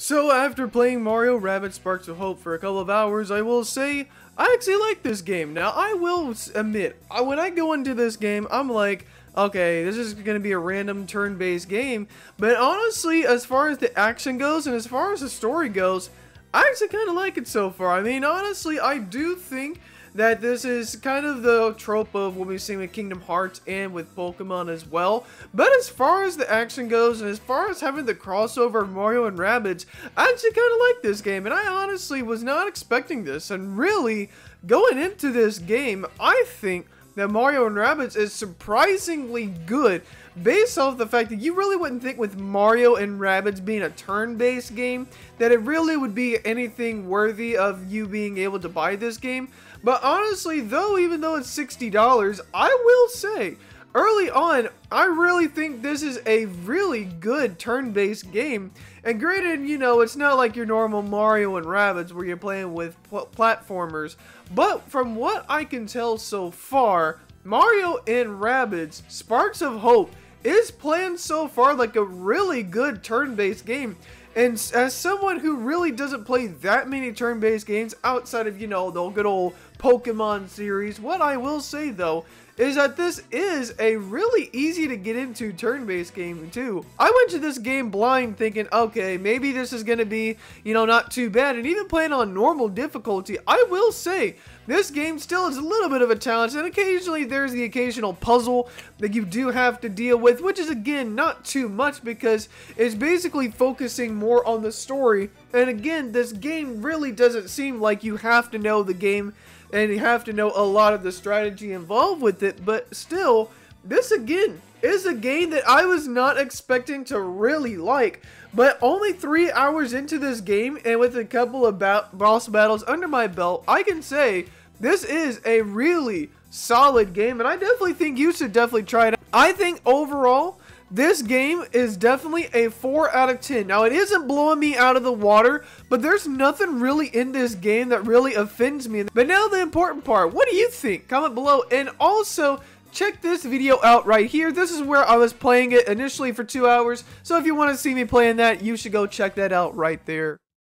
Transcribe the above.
So after playing Mario Rabbids Sparks of Hope for a couple of hours, I will say I actually like this game. Now I will admit, when I go into this game, I'm like, okay, this is going to be a random turn-based game, but honestly, as far as the action goes and as far as the story goes, I actually kind of like it so far. I mean, honestly, I do think that this is kind of the trope of what we've seen with Kingdom Hearts and with Pokemon as well. But as far as the action goes, and as far as having the crossover of Mario and Rabbids, I actually kind of like this game. And I honestly was not expecting this. And really, going into this game, I think that Mario and Rabbids is surprisingly good, based off the fact that you really wouldn't think with Mario and Rabbids being a turn-based game that it really would be anything worthy of you being able to buy this game. But honestly though, even though it's $60, I will say early on, I really think this is a really good turn-based game. And granted, you know, it's not like your normal Mario and Rabbids where you're playing with platformers. But from what I can tell so far, Mario and Rabbids Sparks of Hope is planned so far like a really good turn-based game. And as someone who really doesn't play that many turn-based games outside of, you know, the good old Pokemon series, what I will say though is that this is a really easy to get into turn-based game too. I went to this game blind thinking, okay, maybe this is going to be, you know, not too bad. And even playing on normal difficulty, I will say this game still is a little bit of a challenge. And occasionally there's the occasional puzzle that you do have to deal with, which is again not too much because it's basically focusing more on the story. And again, this game really doesn't seem like you have to know the game and you have to know a lot of the strategy involved with it, but still, this again is a game that I was not expecting to really like. But only 3 hours into this game and with a couple of boss battles under my belt, I can say this is a really solid game, and I definitely think you should definitely try it out. I think overall, this game is definitely a 4 out of 10. Now, it isn't blowing me out of the water, but there's nothing really in this game that really offends me. But now the important part, what do you think? Comment below, and also check this video out right here. This is where I was playing it initially for 2 hours, so if you want to see me playing that, you should go check that out right there.